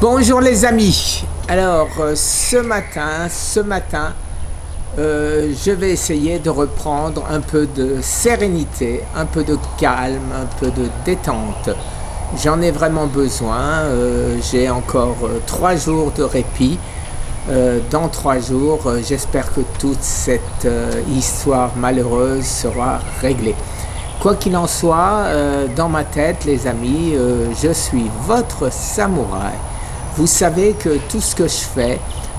Bonjour les amis. Alors ce matin, je vais essayer de reprendre un peu de sérénité, un peu de calme, un peu de détente. J'en ai vraiment besoin. J'ai encore 3 jours de répit. Dans 3 jours, j'espère que toute cette histoire malheureuse sera réglée. Quoi qu'il en soit, dans ma tête, les amis, je suis votre samouraï. Vous savez que tout ce que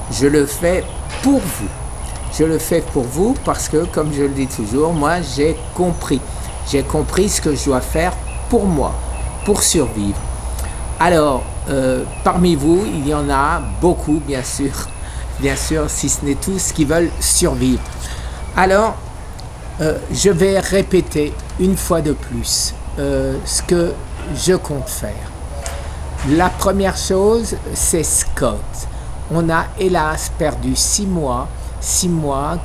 je le fais pour vous. Je le fais pour vous parce que, comme je le dis toujours, moi j'ai compris. J'ai compris ce que je dois faire pour moi, pour survivre. Alors, parmi vous, il y en a beaucoup, bien sûr, si ce n'est tous, qui veulent survivre. Alors, je vais répéter une fois de plus ce que je compte faire. La première chose, c'est Scott. On a hélas perdu 6 mois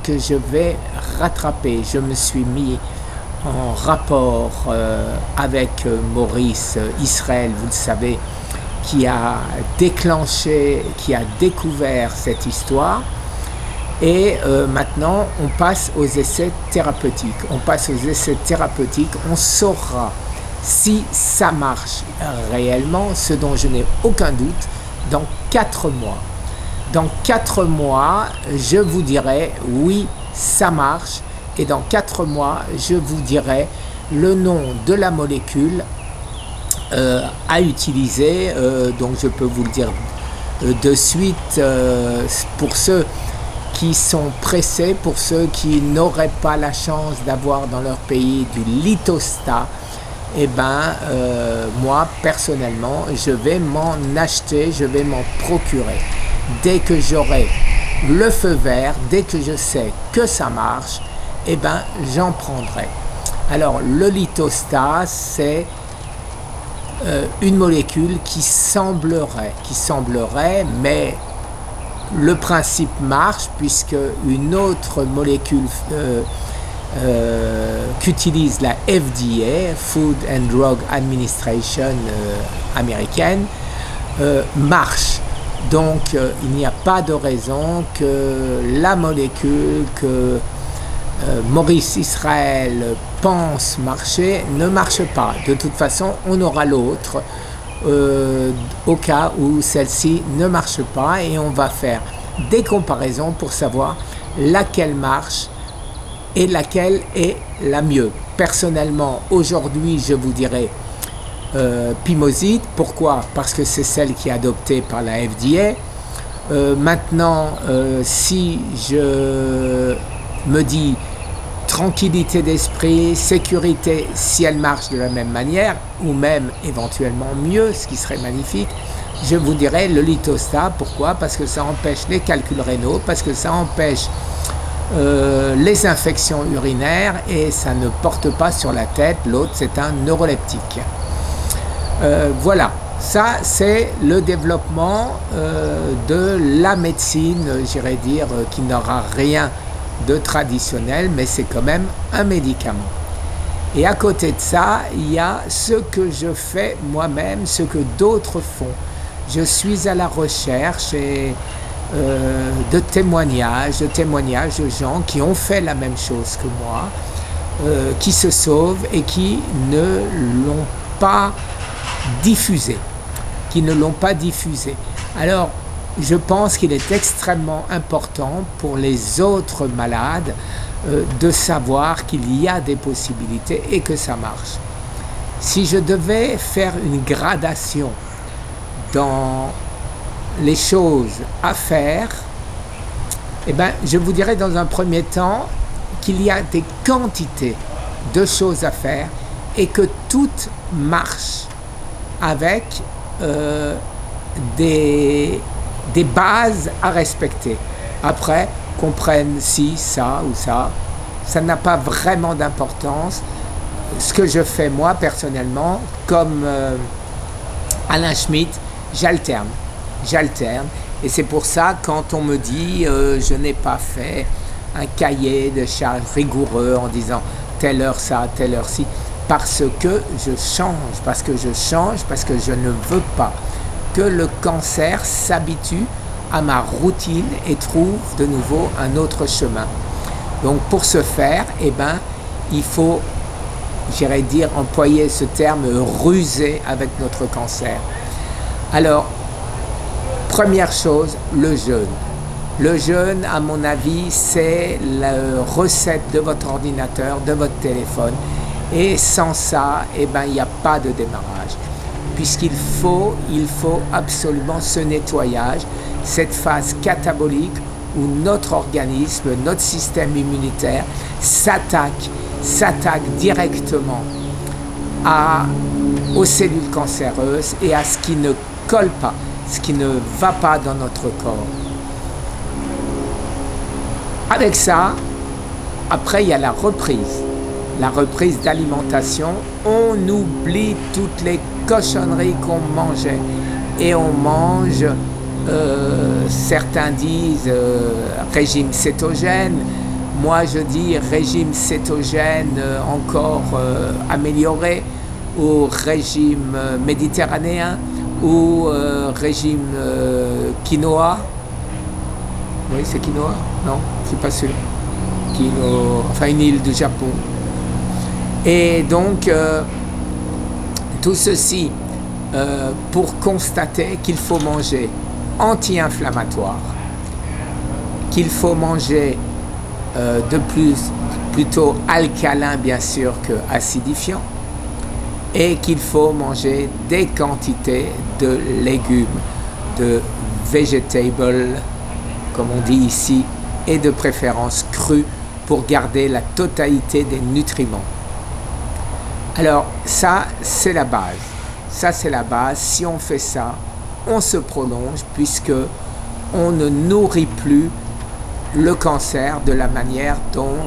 que je vais rattraper. Je me suis mis en rapport avec Maurice Israël, vous le savez, qui a déclenché, qui a découvert cette histoire. Et maintenant, on passe aux essais thérapeutiques. On saura si ça marche réellement, ce dont je n'ai aucun doute, dans 4 mois. Dans 4 mois, je vous dirai oui, ça marche. Et dans 4 mois, je vous dirai le nom de la molécule à utiliser. Donc je peux vous le dire de suite pour ceux qui sont pressés, pour ceux qui n'auraient pas la chance d'avoir dans leur pays du Litostat. Eh bien, moi, personnellement, je vais m'en acheter, je vais m'en procurer. Dès que j'aurai le feu vert, dès que je sais que ça marche, eh bien, j'en prendrai. Alors, le Litostat, c'est une molécule qui semblerait, mais le principe marche puisque une autre molécule qu'utilise la FDA, Food and Drug Administration américaine, marche. Donc il n'y a pas de raison que la molécule que Maurice Israël pense marcher ne marche pas. De toute façon, on aura l'autre au cas où celle-ci ne marche pas et on va faire des comparaisons pour savoir laquelle marche et laquelle est la mieux. Personnellement, aujourd'hui, je vous dirais Pimoside. Pourquoi ? Parce que c'est celle qui est adoptée par la FDA. Maintenant, si je me dis tranquillité d'esprit, sécurité, si elle marche de la même manière, ou même éventuellement mieux, ce qui serait magnifique, je vous dirais le Litostat. Pourquoi ? Parce que ça empêche les calculs rénaux, parce que ça empêche les infections urinaires et ça ne porte pas sur la tête. L'autre, c'est un neuroleptique. Voilà, ça c'est le développement de la médecine, j'irais dire, qui n'aura rien de traditionnel, mais c'est quand même un médicament. Et à côté de ça, il y a ce que je fais moi-même, ce que d'autres font. Je suis à la recherche de témoignages de gens qui ont fait la même chose que moi, qui se sauvent et qui ne l'ont pas diffusé. Alors, je pense qu'il est extrêmement important pour les autres malades de savoir qu'il y a des possibilités et que ça marche. Si je devais faire une gradation dans les choses à faire, eh ben, je vous dirais dans un premier temps qu'il y a des quantités de choses à faire et que toutes marchent avec des bases à respecter. Après, qu'on prenne ci, ça ou ça n'a pas vraiment d'importance. Ce que je fais moi personnellement, comme Alain Schmitt, j'alterne. Et c'est pour ça, quand on me dit je n'ai pas fait un cahier de charges rigoureux en disant telle heure ça, telle heure ci, parce que je change, parce que je ne veux pas que le cancer s'habitue à ma routine et trouve de nouveau un autre chemin. Donc pour ce faire, il faut, j'irais dire, employer ce terme, ruser avec notre cancer. Alors, première chose, le jeûne. Le jeûne, à mon avis, c'est la recette de votre ordinateur, de votre téléphone. Et sans ça, il n'y a pas de démarrage. Puisqu'il faut absolument ce nettoyage, cette phase catabolique où notre organisme, notre système immunitaire s'attaque directement aux cellules cancéreuses et à ce qui ne colle pas, ce qui ne va pas dans notre corps. Avec ça, après il y a la reprise d'alimentation. On oublie toutes les cochonneries qu'on mangeait et on mange, certains disent régime cétogène, moi je dis régime cétogène encore amélioré, ou régime méditerranéen, ou régime quinoa. Oui, c'est quinoa? Non, je suis pas sûr. Enfin une île du Japon. Et donc tout ceci pour constater qu'il faut manger anti-inflammatoire, qu'il faut manger plutôt alcalin bien sûr que acidifiant, et qu'il faut manger des quantités de légumes, de vegetables, comme on dit ici, et de préférence crus pour garder la totalité des nutriments. Alors ça, c'est la base. Ça, c'est la base. Si on fait ça, on se prolonge puisque on ne nourrit plus le cancer de la manière dont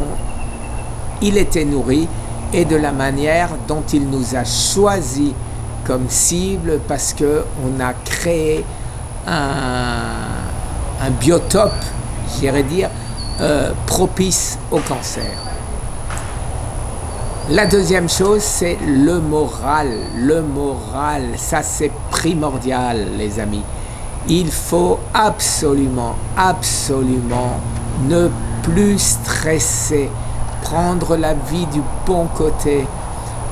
il était nourri et de la manière dont il nous a choisi comme cible, parce qu'on a créé un biotope, j'irais dire, propice au cancer. La deuxième chose, c'est le moral. Le moral, ça c'est primordial, les amis. Il faut absolument ne plus stresser, prendre la vie du bon côté,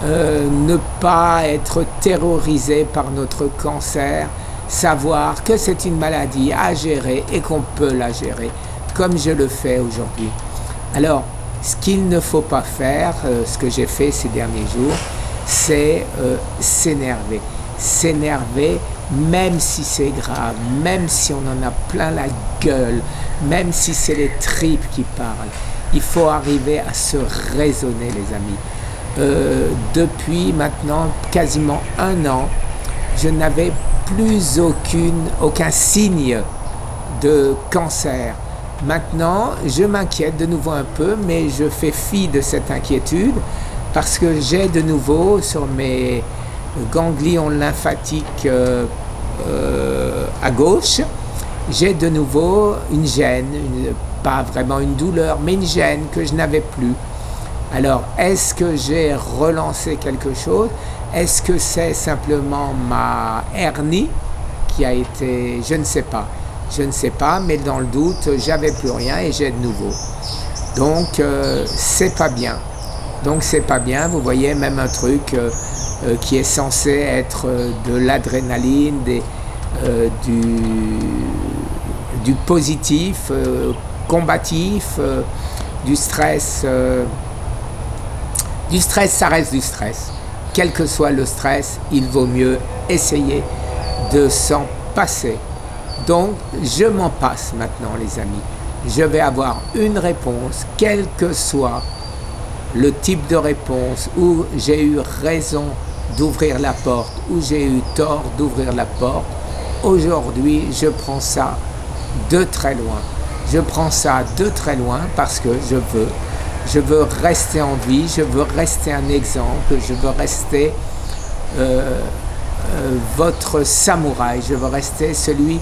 ne pas être terrorisé par notre cancer, savoir que c'est une maladie à gérer et qu'on peut la gérer, comme je le fais aujourd'hui. Alors, ce qu'il ne faut pas faire, ce que j'ai fait ces derniers jours, c'est s'énerver. S'énerver, même si c'est grave, même si on en a plein la gueule, même si c'est les tripes qui parlent. Il faut arriver à se raisonner, les amis. Depuis maintenant quasiment 1 an, je n'avais plus aucun signe de cancer. Maintenant, je m'inquiète de nouveau un peu, mais je fais fi de cette inquiétude parce que j'ai de nouveau sur mes ganglions lymphatiques à gauche, j'ai de nouveau une gêne, pas vraiment une douleur, mais une gêne que je n'avais plus. Alors, est-ce que j'ai relancé quelque chose? Est-ce que c'est simplement ma hernie qui a été... Je ne sais pas. Je ne sais pas, mais dans le doute, j'avais plus rien et j'ai de nouveau. Donc, c'est pas bien. Donc, c'est pas bien. Vous voyez, même un truc qui est censé être de l'adrénaline, du positif, combatif, du stress. Du stress, ça reste du stress. Quel que soit le stress, il vaut mieux essayer de s'en passer. Donc, je m'en passe maintenant, les amis. Je vais avoir une réponse, quel que soit le type de réponse, où j'ai eu raison d'ouvrir la porte, où j'ai eu tort d'ouvrir la porte. Aujourd'hui, je prends ça de très loin. Je prends ça de très loin parce que je veux rester en vie, je veux rester un exemple, je veux rester votre samouraï, je veux rester celui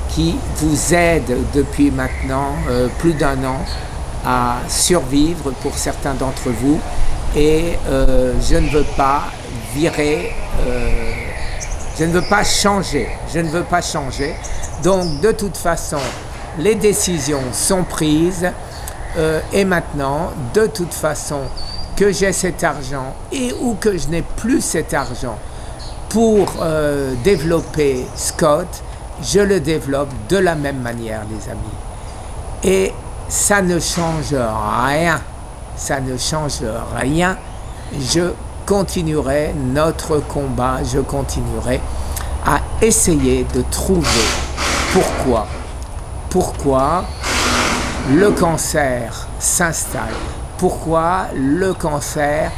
qui vous aide depuis maintenant plus d'1 an à survivre pour certains d'entre vous, et je ne veux pas virer, Je ne veux pas changer. Je ne veux pas changer. Donc, de toute façon, les décisions sont prises. Et maintenant, de toute façon, que j'ai cet argent et ou que je n'ai plus cet argent pour développer Scott, je le développe de la même manière, les amis. Et ça ne change rien. Ça ne change rien. Je continuerai notre combat. Je continuerai à essayer de trouver pourquoi le cancer s'installe, pourquoi le cancer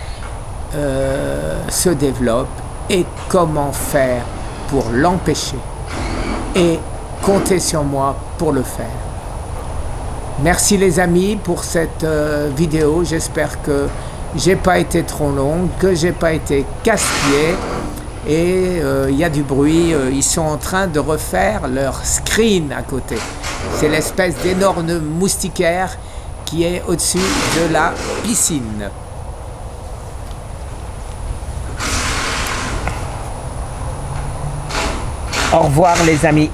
se développe et comment faire pour l'empêcher. Et comptez sur moi pour le faire. Merci les amis pour cette vidéo. J'espère que j'ai pas été trop long, que j'ai pas été casse-pied. Et il y a du bruit. Ils sont en train de refaire leur screen à côté. C'est l'espèce d'énorme moustiquaire qui est au-dessus de la piscine. Au revoir les amis.